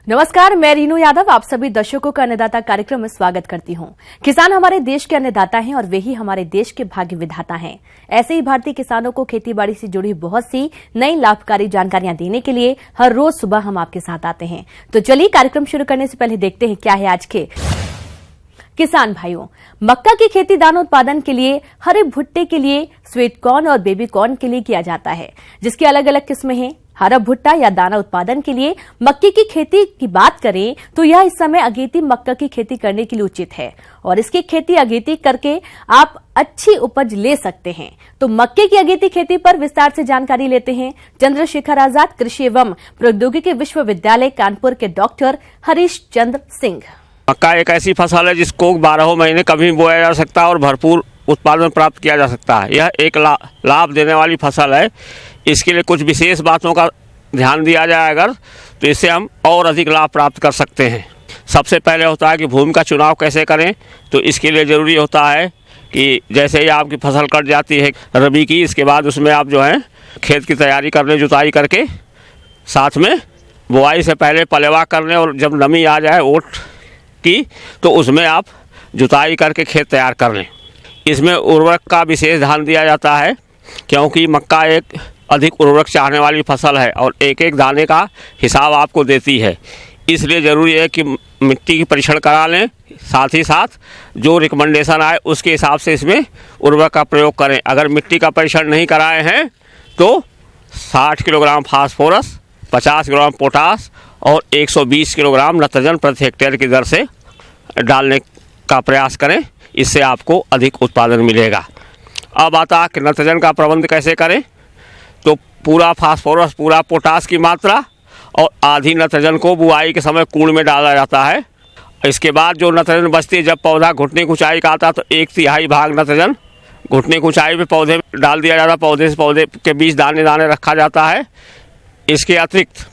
नमस्कार, मैं रीनू यादव आप सभी दर्शकों का अन्नदाता कार्यक्रम में स्वागत करती हूं। किसान हमारे देश के अन्नदाता हैं और वे ही हमारे देश के भाग्य विधाता हैं। ऐसे ही भारतीय किसानों को खेतीबाड़ी से जुड़ी बहुत सी नई लाभकारी जानकारियां देने के लिए हर रोज सुबह हम आपके साथ आते हैं। तो चलिए कार्यक्रम शुरू करने से पहले देखते हैं क्या है आज के किसान भाइयों। मक्का की खेती दाना उत्पादन के लिए, हरे भुट्टे के लिए, स्वीट कॉर्न और बेबी कॉर्न के लिए किया जाता है, जिसकी अलग अलग किस्में हैं। हरा भुट्टा या दाना उत्पादन के लिए मक्के की खेती की बात करें तो यह इस समय अगेती मक्का की खेती करने के लिए उचित है और इसकी खेती अगेती करके आप अच्छी उपज ले सकते हैं। तो मक्के की अगेती खेती पर विस्तार से जानकारी लेते हैं चंद्रशेखर आजाद कृषि एवं प्रौद्योगिकी विश्वविद्यालय कानपुर के डॉक्टर हरीश चंद्र सिंह। मक्का एक ऐसी फसल है जिसको 12 महीने कभी बोया जा सकता है और भरपूर उत्पादन प्राप्त किया जा सकता है। यह एक लाभ देने वाली फसल है। इसके लिए कुछ विशेष बातों का ध्यान दिया जाए अगर तो इससे हम और अधिक लाभ प्राप्त कर सकते हैं। सबसे पहले होता है कि भूमि का चुनाव कैसे करें। तो इसके लिए ज़रूरी होता है कि जैसे ही आपकी फसल कट जाती है रबी की, इसके बाद उसमें आप जो है खेत की तैयारी करने, जुताई करके साथ में बुआई से पहले पलेवा करने और जब नमी आ जाए ओट की तो उसमें आप जुताई करके खेत तैयार कर लें। इसमें उर्वरक का विशेष ध्यान दिया जाता है क्योंकि मक्का एक अधिक उर्वरक चाहने वाली फसल है और एक एक दाने का हिसाब आपको देती है। इसलिए ज़रूरी है कि मिट्टी की परीक्षण करा लें, साथ ही साथ जो रिकमेंडेशन आए उसके हिसाब से इसमें उर्वरक का प्रयोग करें। अगर मिट्टी का परीक्षण नहीं कराए हैं तो 60 किलोग्राम फास्फोरस, 50 किलोग्राम पोटास और 120 किलोग्राम नत्रजन प्रति हेक्टेयर की दर से डालने का प्रयास करें। इससे आपको अधिक उत्पादन मिलेगा। अब आता है कि नत्रजन का प्रबंध कैसे करें। तो पूरा फास्फोरस, पूरा पोटास की मात्रा और आधी नत्रजन को बुआई के समय कूड़ में डाला जाता है। इसके बाद जो नत्रजन बचती है, जब पौधा घुटने की ऊंचाई का आता है तो 1/3 भाग नत्रजन घुटने की ऊंचाई पे पौधे में डाल दिया जाता है। पौधे से पौधे के बीच दाने दाने रखा जाता है। इसके अतिरिक्त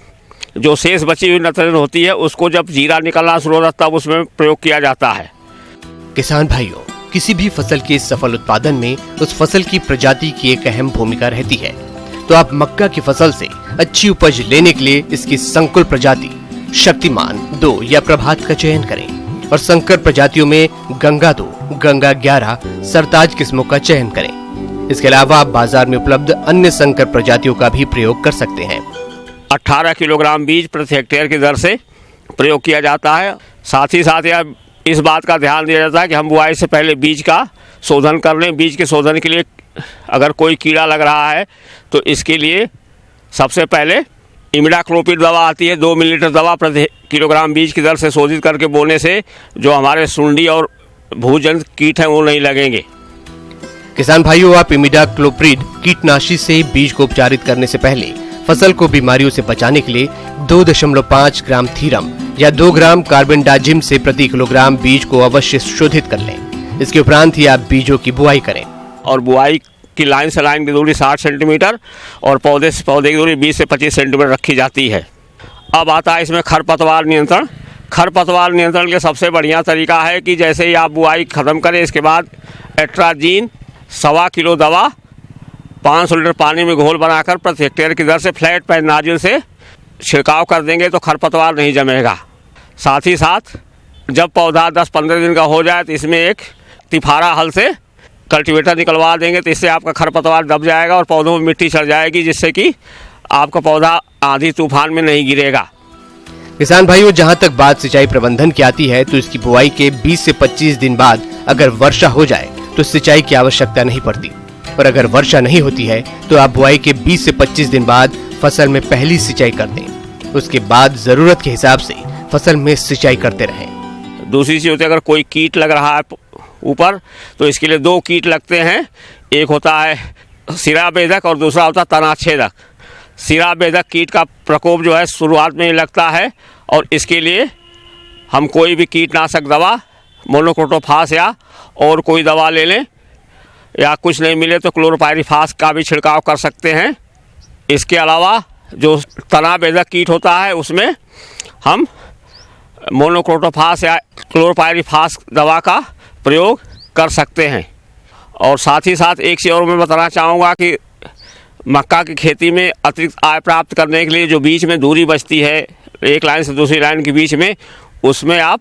जो शेष बची हुई नत्रजन होती है उसको जब जीरा निकलना शुरू होता है तब उसमें प्रयोग किया जाता है। किसान भाइयों, किसी भी फसल के सफल उत्पादन में उस फसल की प्रजाति की एक अहम भूमिका रहती है। तो आप मक्का की फसल से अच्छी उपज लेने के लिए इसकी संकुल प्रजाति शक्तिमान 2 या प्रभात का चयन करें और संकर प्रजातियों में गंगा 2, गंगा 11, सरताज किस्मों का चयन करें। इसके अलावा आप बाजार में उपलब्ध अन्य संकर प्रजातियों का भी प्रयोग कर सकते हैं। 18 किलोग्राम बीज प्रति हेक्टेयर की दर से प्रयोग किया जाता है। साथ ही साथ यह इस बात का ध्यान दिया जाता है कि हम बुआई से पहले बीज का शोधन कर लें। बीज के शोधन के लिए अगर कोई कीड़ा लग रहा है तो इसके लिए सबसे पहले इमिडाक्लोपिड दवा आती है। 2 मिलीलीटर दवा प्रति किलोग्राम बीज की दर से शोधित करके बोने से जो हमारे सुंडी और भूजन कीट हैं वो नहीं लगेंगे। किसान भाइयों, आप इमिडाक्लोपिड कीटनाशी से बीज को उपचारित करने से पहले फसल को बीमारियों से बचाने के लिए 2.5 ग्राम थीरम या 2 ग्राम कार्बेंडाजिम से प्रति किलोग्राम बीज को अवश्य शोधित कर लें। इसके उपरांत ही आप बीजों की बुआई करें। और बुआई की लाइन से लाइन की दूरी 60 सेंटीमीटर और पौधे से पौधे की दूरी 20 से 25 सेंटीमीटर रखी जाती है। अब आता है इसमें खरपतवार नियंत्रण। खरपतवार नियंत्रण के लिए सबसे बढ़िया तरीका है कि जैसे ही आप बुआई खत्म करें इसके बाद एट्राजीन 1.25 किलो दवा 500 लीटर पानी में घोल बनाकर प्रति हेक्टेयर की दर से फ्लैट पैच नाजिल से छिड़काव कर देंगे तो खरपतवार नहीं जमेगा। साथ ही साथ जब पौधा 10-15 दिन का हो जाए तो इसमें एक तिफारा हल से कल्टीवेटर निकलवा देंगे तो इससे आपका खरपतवार दब जाएगा और पौधों में मिट्टी चढ़ जाएगी, जिससे कि आपका पौधा आंधी तूफान में नहीं गिरेगा। किसान भाइयों, जहां तक बात सिंचाई प्रबंधन की आती है तो इसकी बुआई के 20 से 25 दिन बाद अगर वर्षा हो जाए तो सिंचाई की आवश्यकता नहीं पड़ती और अगर वर्षा नहीं होती है तो आप बुआई के 20 से 25 दिन बाद फसल में पहली सिंचाई कर दें। उसके बाद जरूरत के हिसाब से फसल में सिंचाई करते रहें। दूसरी चीज होती है, अगर कोई कीट लग रहा है ऊपर तो इसके लिए 2 कीट लगते हैं। एक होता है सिरा बेधक और दूसरा होता है तना छेदक। सिरा बेधक कीट का प्रकोप जो है शुरुआत में ही लगता है और इसके लिए हम कोई भी कीटनाशक दवा मोनोक्रोटोफास या और कोई दवा ले लें या कुछ नहीं मिले तो क्लोरोपाइरीफास का भी छिड़काव कर सकते हैं। इसके अलावा जो तना बेधक कीट होता है उसमें हम मोनोक्रोटोफास या क्लोरोपाइरीफास दवा का प्रयोग कर सकते हैं। और साथ ही साथ एक चीज़ और मैं बताना चाहूँगा कि मक्का की खेती में अतिरिक्त आय प्राप्त करने के लिए जो बीच में दूरी बचती है एक लाइन से दूसरी लाइन के बीच में, उसमें आप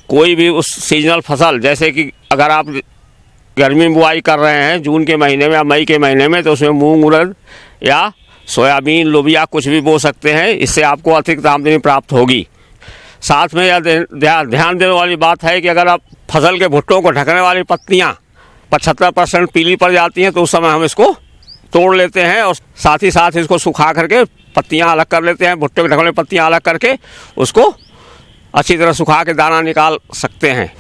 कोई भी उस सीजनल फसल, जैसे कि अगर आप गर्मी में बुआई कर रहे हैं जून के महीने में या मई के महीने में, तो उसमें मूंग, उड़द या सोयाबीन, लोबिया कुछ भी बो सकते हैं। इससे आपको अतिरिक्त आमदनी प्राप्त होगी। साथ में यह ध्यान देने वाली बात है कि अगर आप फसल के भुट्टों को ढकने वाली पत्तियां 75% पीली पड़ जाती हैं, तो उस समय हम इसको तोड़ लेते हैं और साथ ही साथ इसको सुखा करके पत्तियां अलग कर लेते हैं। भुट्टे को ढकने वाली पत्तियां अलग करके उसको अच्छी तरह सुखा के दाना निकाल सकते हैं।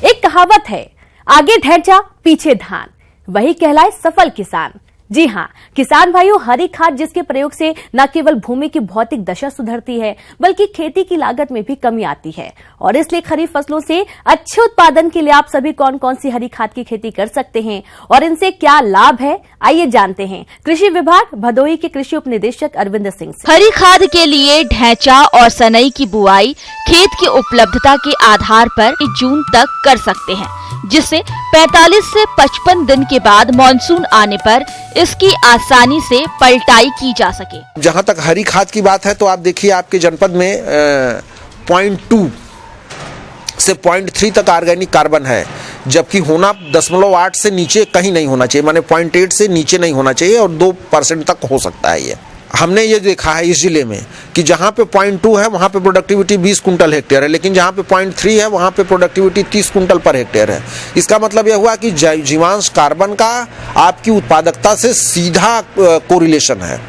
एक कहावत है, आगे ढैंचा पीछे धान, वही कहलाए सफल किसान। जी हां, किसान भाइयों, हरी खाद जिसके प्रयोग से न केवल भूमि की भौतिक दशा सुधरती है, बल्कि खेती की लागत में भी कमी आती है। और इसलिए खरीफ फसलों से अच्छे उत्पादन के लिए आप सभी कौन कौन सी हरी खाद की खेती कर सकते हैं और इनसे क्या लाभ है, आइए जानते हैं कृषि विभाग भदोही के कृषि उप निदेशक अरविंद सिंह से। हरी खाद के लिए ढैंचा और सनई की बुआई खेत की उपलब्धता के आधार पर जून तक कर सकते हैं, जिससे 45 से 55 दिन के बाद मानसून आने पर इसकी आसानी से पलटाई की जा सके। जहां तक हरी खाद की बात है तो आप देखिए आपके जनपद में 0.2 से 0.3 तक ऑर्गेनिक कार्बन है, जबकि होना 0.8 से नीचे कहीं नहीं होना चाहिए, माने 0.8 से नीचे नहीं होना चाहिए और 2% तक हो सकता है। ये हमने ये देखा है इस जिले में कि जहाँ पे 0.2 है वहाँ पे प्रोडक्टिविटी 20 कुंटल हेक्टेयर है, लेकिन जहाँ पे 0.3 है वहाँ पे प्रोडक्टिविटी 30 कुंटल पर हेक्टेयर है। इसका मतलब यह हुआ कि जीवांश कार्बन का आपकी उत्पादकता से सीधा कोरिलेशन है।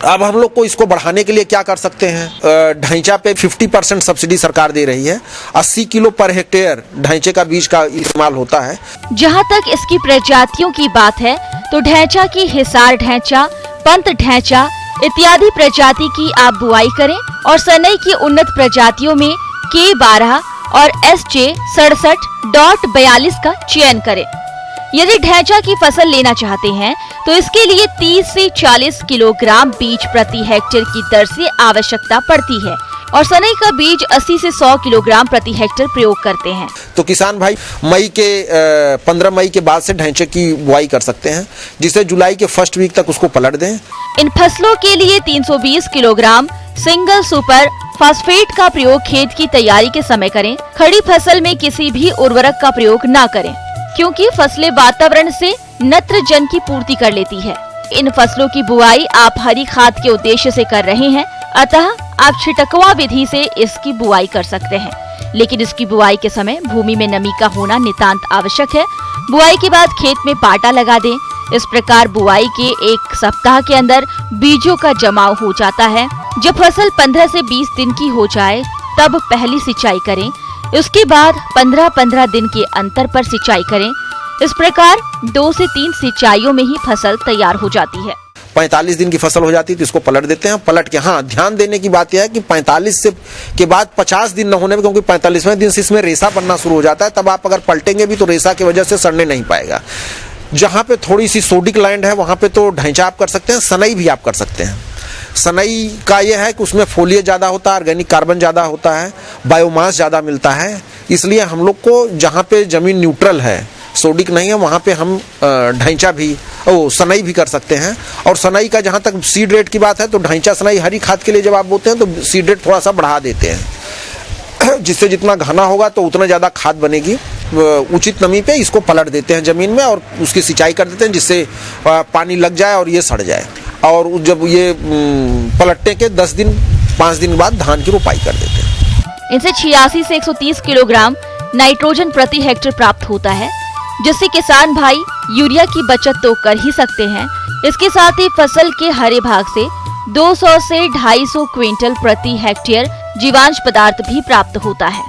अब हम लोग को इसको बढ़ाने के लिए क्या कर सकते हैं? ढैंचा पे 50% सब्सिडी सरकार दे रही है। 80 किलो पर हेक्टेयर ढैंचे का बीज का इस्तेमाल होता है। जहाँ तक इसकी प्रजातियों की बात है तो ढैंचा की हिसार ढैंचा, पंत ढैंचा इत्यादि प्रजाति की आप बुआई करें और सनई की उन्नत प्रजातियों में K12 और SJ 67.42 का चयन करें। यदि ढैंचा की फसल लेना चाहते हैं तो इसके लिए 30 से 40 किलोग्राम बीज प्रति हेक्टेयर की दर से आवश्यकता पड़ती है और सनई का बीज 80 से 100 किलोग्राम प्रति हेक्टेयर प्रयोग करते हैं। तो किसान भाई 15 मई के बाद से ढैंचे की बुआई कर सकते हैं, जिसे जुलाई के फर्स्ट वीक तक उसको पलट दें। इन फसलों के लिए 320 किलोग्राम सिंगल सुपर फास्फेट का प्रयोग खेत की तैयारी के समय करें। खड़ी फसल में किसी भी उर्वरक का प्रयोग न करें, क्योंकि फसलें वातावरण से नत्रजन की पूर्ति कर लेती है। इन फसलों की बुआई आप हरी खाद के उद्देश्य से कर रहे हैं, अतः आप छिटकवा विधि से इसकी बुआई कर सकते हैं, लेकिन इसकी बुआई के समय भूमि में नमी का होना नितांत आवश्यक है। बुआई के बाद खेत में पाटा लगा दें। इस प्रकार बुआई के 1 सप्ताह के अंदर बीजों का जमाव हो जाता है। जब फसल 15 से 20 दिन की हो जाए तब पहली सिंचाई करें। उसके बाद 15-15 दिन के अंतर पर सिंचाई करें। इस प्रकार 2 से 3 सिंचाइयों में ही फसल तैयार हो जाती है। 45 दिन की फसल हो जाती है तो इसको पलट देते हैं। पलट के हाँ ध्यान देने की बात यह है कि 45 से के बाद 50 दिन न होने में, क्योंकि 45वें दिन से इसमें रेशा बनना शुरू हो जाता है, तब आप अगर पलटेंगे भी तो रेशा की वजह से सड़ने नहीं पाएगा। जहाँ पे थोड़ी सी सोडिक लैंड है वहाँ पे तो ढैंचा आप कर सकते हैं, सनई भी आप कर सकते हैं। सनई का यह है कि उसमें फोलियज ज़्यादा होता है, ऑर्गेनिक कार्बन ज़्यादा होता है, बायोमास ज़्यादा मिलता है, इसलिए हम लोग को जहाँ पे ज़मीन न्यूट्रल है, सोडिक नहीं है, वहाँ पे हम ढैंचा भी सनई भी कर सकते हैं। और सनई का जहाँ तक सीड रेट की बात है तो ढैंचा सनई हरी खाद के लिए जब आप बोते हैं तो सीड रेट थोड़ा सा बढ़ा देते हैं, जिससे जितना घना होगा तो उतना ज़्यादा खाद बनेगी। उचित नमी पे इसको पलट देते हैं ज़मीन में और उसकी सिंचाई कर देते हैं, जिससे पानी लग जाए और ये सड़ जाए। और जब ये पलटने के 10 दिन 5 दिन बाद धान की रोपाई कर देते हैं। इनसे 86 से 130 किलोग्राम नाइट्रोजन प्रति हेक्टेयर प्राप्त होता है, जिससे किसान भाई यूरिया की बचत तो कर ही सकते हैं। इसके साथ ही फसल के हरे भाग से 200 से 250 क्विंटल प्रति हेक्टेयर जीवांश पदार्थ भी प्राप्त होता है।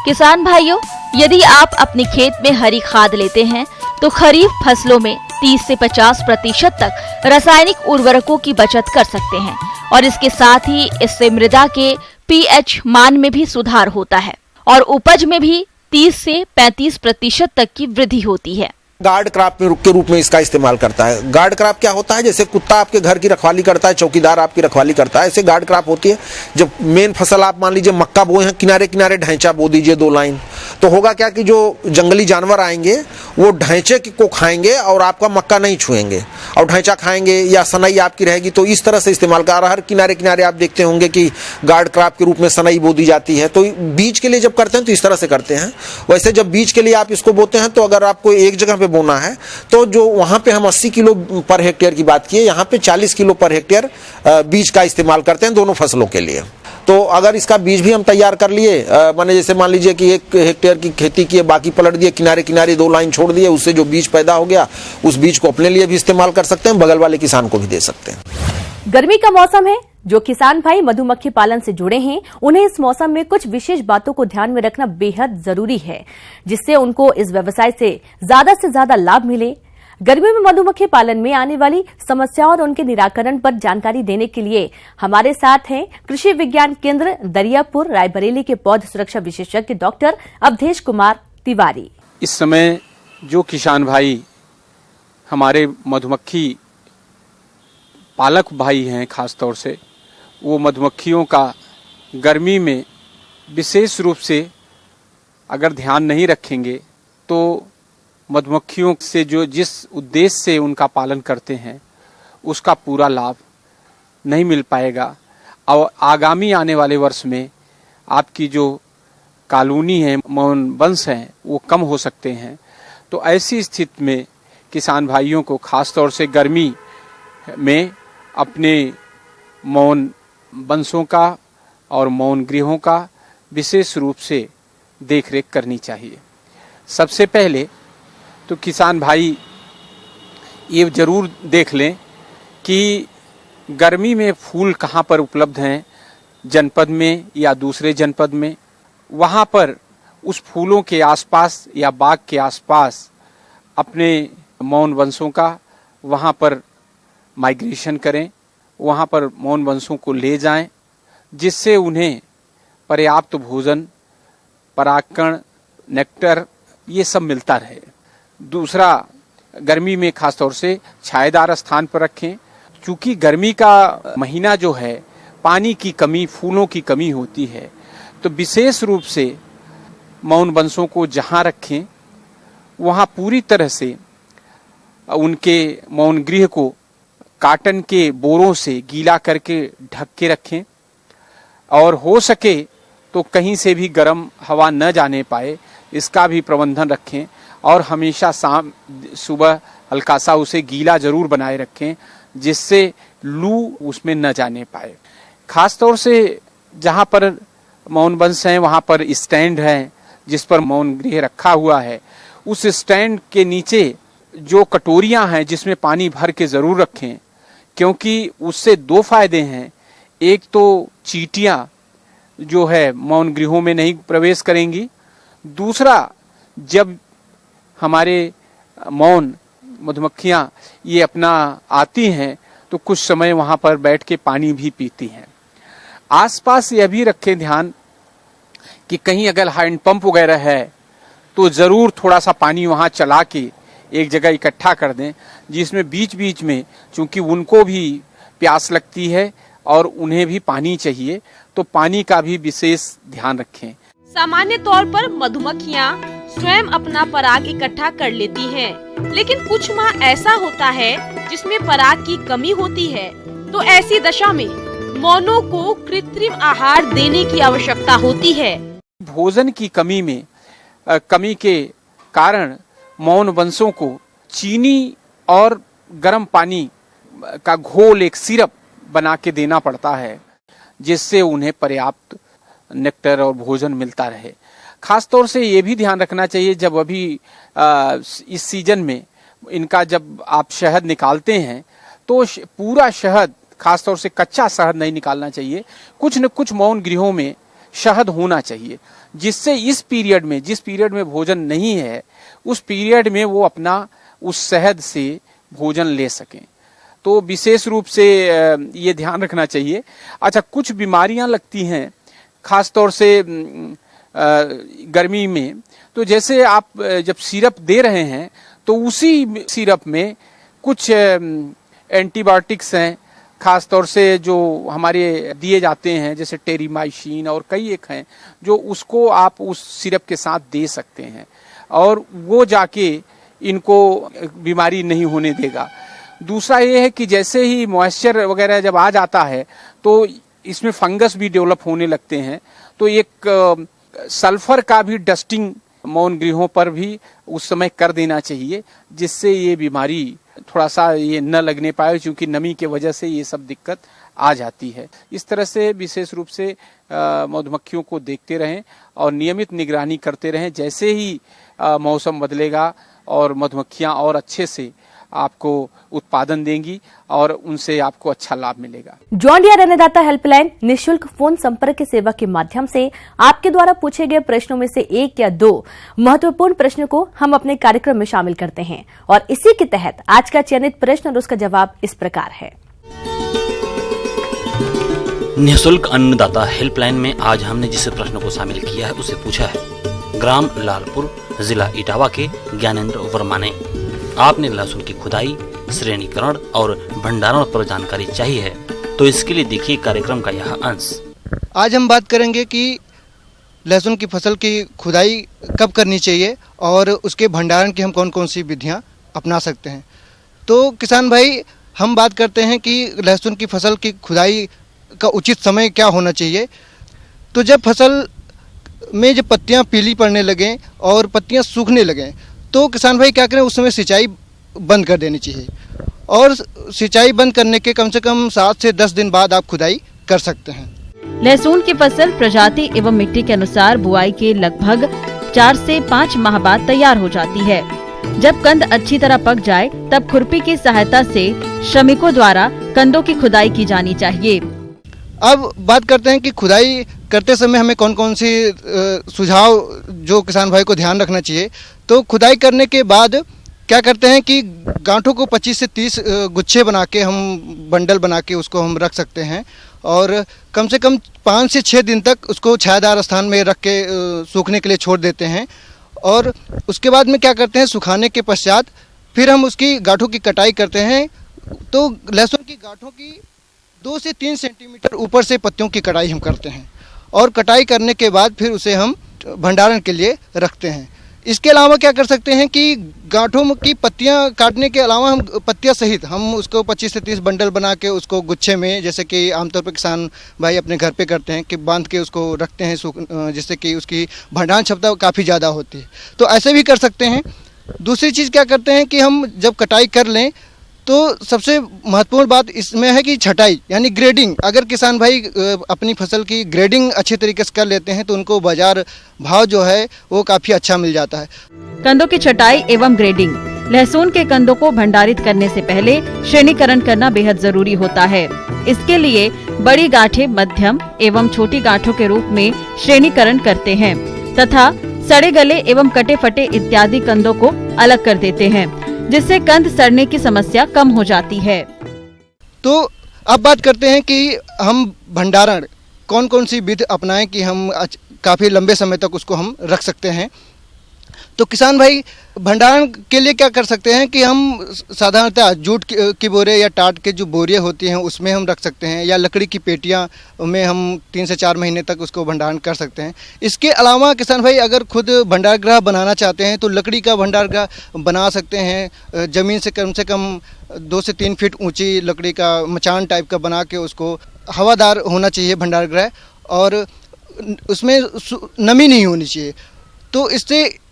किसान भाइयों, यदि आप अपने खेत में हरी खाद लेते हैं तो खरीफ फसलों में 30 से 50% तक रासायनिक उर्वरकों की बचत कर सकते हैं और इसके साथ ही इससे मृदा के pH मान में भी सुधार होता है और उपज में भी 30 से 35% तक की वृद्धि होती है। गार्ड क्रॉप के रूप में इसका इस्तेमाल करता है। गार्ड क्रॉप क्या होता है? जैसे कुत्ता आपके घर की रखवाली करता है, चौकीदार आपकी रखवाली करता है, ऐसे गार्ड क्रॉप होती है। जब मेन फसल आप मान लीजिए मक्का बोए हैं, किनारे किनारे ढैंचा बो दीजिए 2 लाइन, तो होगा क्या कि जो जंगली जानवर आएंगे वो ढैंचे को खाएंगे और आपका मक्का नहीं छुएंगे, और ढैंचा खाएंगे या सनई आपकी रहेगी। तो इस तरह से इस्तेमाल कर हर किनारे किनारे आप देखते होंगे कि गार्ड क्रॉप के रूप में सनई बो दी जाती है। तो बीज के लिए जब करते हैं तो इस तरह से करते हैं। वैसे जब बीज के लिए आप इसको बोते हैं तो अगर आपको एक जगह पे बोना है तो जो वहां पे हम 80 किलो पर हेक्टेयर की बात किए, यहाँ पे 40 किलो पर हेक्टेयर बीज का इस्तेमाल करते हैं दोनों फसलों के लिए। तो अगर इसका बीज भी हम तैयार कर लिए, माने जैसे मान लीजिए कि 1 हेक्टेयर की खेती की, बाकी पलट दिए, किनारे किनारे 2 लाइन छोड़ दिए, उससे जो बीज पैदा हो गया उस बीज को अपने लिए भी इस्तेमाल कर सकते हैं, बगल वाले किसान को भी दे सकते हैं। गर्मी का मौसम है। जो किसान भाई मधुमक्खी पालन से जुड़े हैं उन्हें इस मौसम में कुछ विशेष बातों को ध्यान में रखना बेहद जरूरी है, जिससे उनको इस व्यवसाय से ज्यादा लाभ मिले। गर्मी में मधुमक्खी पालन में आने वाली समस्याओं और उनके निराकरण पर जानकारी देने के लिए हमारे साथ हैं कृषि विज्ञान केंद्र दरियापुर रायबरेली के पौध सुरक्षा विशेषज्ञ डॉक्टर अवधेश कुमार तिवारी। इस समय जो किसान भाई हमारे मधुमक्खी पालक भाई हैं, खास तौर से वो मधुमक्खियों का गर्मी में विशेष रूप से अगर ध्यान नहीं रखेंगे तो मधुमक्खियों से जो जिस उद्देश्य से उनका पालन करते हैं उसका पूरा लाभ नहीं मिल पाएगा, और आगामी आने वाले वर्ष में आपकी जो कॉलोनी है, मौन वंश हैं, वो कम हो सकते हैं। तो ऐसी स्थिति में किसान भाइयों को खास तौर से गर्मी में अपने मौन वंशों का और मौन गृहों का विशेष रूप से देखरेख करनी चाहिए। सबसे पहले तो किसान भाई ये जरूर देख लें कि गर्मी में फूल कहाँ पर उपलब्ध हैं, जनपद में या दूसरे जनपद में, वहाँ पर उस फूलों के आसपास या बाग के आसपास अपने मौन वंशों का वहाँ पर माइग्रेशन करें, वहाँ पर मौन वंशों को ले जाएं, जिससे उन्हें पर्याप्त भोजन, परागकण, नेक्टर ये सब मिलता रहे। दूसरा, गर्मी में खासतौर से छायेदार स्थान पर रखें, क्योंकि गर्मी का महीना जो है पानी की कमी, फूलों की कमी होती है। तो विशेष रूप से मौन वंशों को जहाँ रखें वहाँ पूरी तरह से उनके मौन गृह को काटन के बोरों से गीला करके ढक के रखें, और हो सके तो कहीं से भी गर्म हवा न जाने पाए इसका भी प्रबंधन रखें, और हमेशा शाम सुबह हल्का सा उसे गीला जरूर बनाए रखें जिससे लू उसमें न जाने पाए। खास तौर से जहाँ पर मौन वंश हैं वहाँ पर स्टैंड है जिस पर मौन गृह रखा हुआ है, उस स्टैंड के नीचे जो कटोरियां हैं जिसमें पानी भर के जरूर रखें, क्योंकि उससे 2 फायदे हैं। एक तो चींटियां जो है मौन गृहों में नहीं प्रवेश करेंगी, दूसरा जब हमारे मौन मधुमक्खियां ये अपना आती हैं तो कुछ समय वहां पर बैठ के पानी भी पीती हैं। आसपास यह भी रखें ध्यान कि कहीं अगर हैंड पंप वगैरह है तो जरूर थोड़ा सा पानी वहां चला के एक जगह इकट्ठा कर दें, जिसमें बीच बीच में, चूंकि उनको भी प्यास लगती है और उन्हें भी पानी चाहिए, तो पानी का भी विशेष ध्यान रखें। सामान्य तौर पर मधुमक्खियाँ स्वयं अपना पराग इकट्ठा कर लेती हैं, लेकिन कुछ माह ऐसा होता है जिसमें पराग की कमी होती है। तो ऐसी दशा में मौनों को कृत्रिम आहार देने की आवश्यकता होती है। भोजन की कमी के कारण मौन वंशों को चीनी और गर्म पानी का घोल, एक सिरप बना के देना पड़ता है, जिससे उन्हें पर्याप्त नेक्टर और भोजन मिलता रहे। खास तौर से ये भी ध्यान रखना चाहिए, जब अभी इस सीजन में इनका जब आप शहद निकालते हैं तो पूरा शहद, खास तौर से कच्चा शहद नहीं निकालना चाहिए। कुछ न कुछ मौन गृहों में शहद होना चाहिए, जिससे इस पीरियड में, जिस पीरियड में भोजन नहीं है, उस पीरियड में वो अपना उस शहद से भोजन ले सकें। तो विशेष रूप से ये ध्यान रखना चाहिए। अच्छा, कुछ बीमारियां लगती हैं खास तौर से गर्मी में, तो जैसे आप जब सिरप दे रहे हैं तो उसी सिरप में कुछ एंटीबायोटिक्स हैं खास तौर से जो हमारे दिए जाते हैं जैसे टेरिमाइसिन और कई एक हैं जो उसको आप उस सिरप के साथ दे सकते हैं और वो जाके इनको बीमारी नहीं होने देगा। दूसरा ये है कि जैसे ही मॉइस्चर वगैरह जब आ जाता है तो इसमें फंगस भी डेवलप होने लगते हैं, तो एक सल्फर का भी डस्टिंग मौन गृहों पर भी उस समय कर देना चाहिए, जिससे ये बीमारी थोड़ा सा ये न लगने पाए, क्योंकि नमी के वजह से ये सब दिक्कत आ जाती है। इस तरह से विशेष रूप से मधुमक्खियों को देखते रहें और नियमित निगरानी करते रहें। जैसे ही मौसम बदलेगा और मधुमक्खियां और अच्छे से आपको उत्पादन देंगी और उनसे आपको अच्छा लाभ मिलेगा। जॉन डियर अन्नदाता हेल्पलाइन निःशुल्क फोन संपर्क सेवा के माध्यम से आपके द्वारा पूछे गए प्रश्नों में से 1 या 2 महत्वपूर्ण प्रश्नों को हम अपने कार्यक्रम में शामिल करते हैं और इसी के तहत आज का चयनित प्रश्न और उसका जवाब इस प्रकार है। निःशुल्क अन्नदाता हेल्पलाइन में आज हमने जिस प्रश्न को शामिल किया है उसे पूछा है ग्राम लालपुर, जिला इटावा के ज्ञानेंद्र वर्मा ने। आपने लहसुन की खुदाई, श्रेणीकरण और भंडारण पर जानकारी चाहिए है, तो इसके लिए देखिए कार्यक्रम का यह अंश। आज हम बात करेंगे कि लहसुन की फसल की खुदाई कब करनी चाहिए और उसके भंडारण की हम कौन कौन सी विधियां अपना सकते हैं। तो किसान भाई, हम बात करते हैं कि लहसुन की फसल की खुदाई का उचित समय क्या होना चाहिए। तो जब फसल में जब पत्तियां पीली पड़ने लगें और पत्तियां सूखने लगें तो किसान भाई क्या करें, उस समय सिंचाई बंद कर देनी चाहिए और सिंचाई बंद करने के कम से कम 7 से 10 दिन बाद आप खुदाई कर सकते हैं। लहसुन की फसल प्रजाति एवं मिट्टी के अनुसार बुआई के लगभग 4 से 5 माह बाद तैयार हो जाती है। जब कंद अच्छी तरह पक जाए तब खुरपी की सहायता से श्रमिकों द्वारा कंदों की खुदाई की जानी चाहिए। अब बात करते हैं कि खुदाई करते समय हमें कौन कौन सी सुझाव जो किसान भाई को ध्यान रखना चाहिए। तो खुदाई करने के बाद क्या करते हैं कि गांठों को 25 से 30 गुच्छे बना के हम बंडल बना के उसको हम रख सकते हैं और कम से कम 5 से 6 दिन तक उसको छायादार स्थान में रख के सूखने के लिए छोड़ देते हैं और उसके बाद में क्या करते हैं, सुखाने के पश्चात फिर हम उसकी गांठों की कटाई करते हैं। तो लहसुन की गांठों की 2 से 3 सेंटीमीटर ऊपर से पत्तियों की कटाई हम करते हैं और कटाई करने के बाद फिर उसे हम भंडारण के लिए रखते हैं। इसके अलावा क्या कर सकते हैं कि गांठों की पत्तियां काटने के अलावा हम पत्तियां सहित हम उसको 25 से 30 बंडल बना के उसको गुच्छे में, जैसे कि आमतौर पर किसान भाई अपने घर पे करते हैं, कि बांध के उसको रखते हैं जिससे कि उसकी भंडारण क्षमता काफ़ी ज़्यादा होती है। तो ऐसे भी कर सकते हैं। दूसरी चीज़ क्या करते हैं कि हम जब कटाई कर लें तो सबसे महत्वपूर्ण बात इसमें है कि छटाई यानी ग्रेडिंग। अगर किसान भाई अपनी फसल की ग्रेडिंग अच्छे तरीके से कर लेते हैं तो उनको बाजार भाव जो है वो काफ़ी अच्छा मिल जाता है। कंदों की छटाई एवं ग्रेडिंग। लहसुन के कंदों को भंडारित करने से पहले श्रेणीकरण करना बेहद जरूरी होता है। इसके लिए बड़ी गांठें, मध्यम एवं छोटी गांठों के रूप में श्रेणीकरण करते हैं तथा सड़े गले एवं कटे फटे इत्यादि कंदों को अलग कर देते हैं, जिससे कंद सड़ने की समस्या कम हो जाती है। तो अब बात करते हैं कि हम भंडारण कौन कौन सी विधि अपनाएं कि हम काफ़ी लंबे समय तक उसको हम रख सकते हैं। तो किसान भाई भंडारण के लिए क्या कर सकते हैं कि हम साधारणतः जूट की बोरे या टाट के जो बोरियां होती हैं उसमें हम रख सकते हैं, या लकड़ी की पेटियां में हम 3 से 4 महीने तक उसको भंडारण कर सकते हैं। इसके अलावा किसान भाई अगर खुद भंडारगृह बनाना चाहते हैं तो लकड़ी का भंडारगृह बना सकते हैं। ज़मीन से कम 2 से 3 फीट ऊँची लकड़ी का मचान टाइप का बना के उसको हवादार होना चाहिए भंडारगृह और उसमें नमी नहीं होनी चाहिए। तो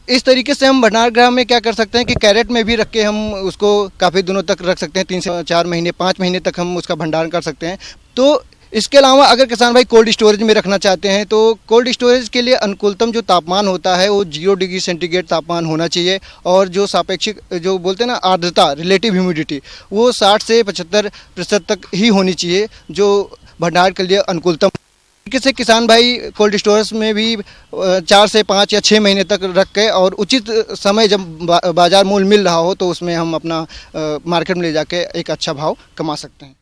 इस तरीके से हम भंडारगृह में क्या कर सकते हैं कि कैरेट में भी रख के हम उसको काफ़ी दिनों तक रख सकते हैं। 3 से 4 महीने 5 महीने तक हम उसका भंडारण कर सकते हैं। तो इसके अलावा अगर किसान भाई कोल्ड स्टोरेज में रखना चाहते हैं तो कोल्ड स्टोरेज के लिए अनुकूलतम जो तापमान होता है वो 0 डिग्री सेंटीग्रेड तापमान होना चाहिए और जो सापेक्षिक जो बोलते हैं ना आर्द्रता, रिलेटिव ह्यूमिडिटी, वो 60 से 75% तक ही होनी चाहिए, जो भंडारण के लिए अनुकूलतम। से किसान भाई कोल्ड स्टोरेज में भी 4 से 5 या 6 महीने तक रख के और उचित समय जब बाजार मूल्य मिल रहा हो तो उसमें हम अपना मार्केट में ले जाके एक अच्छा भाव कमा सकते हैं।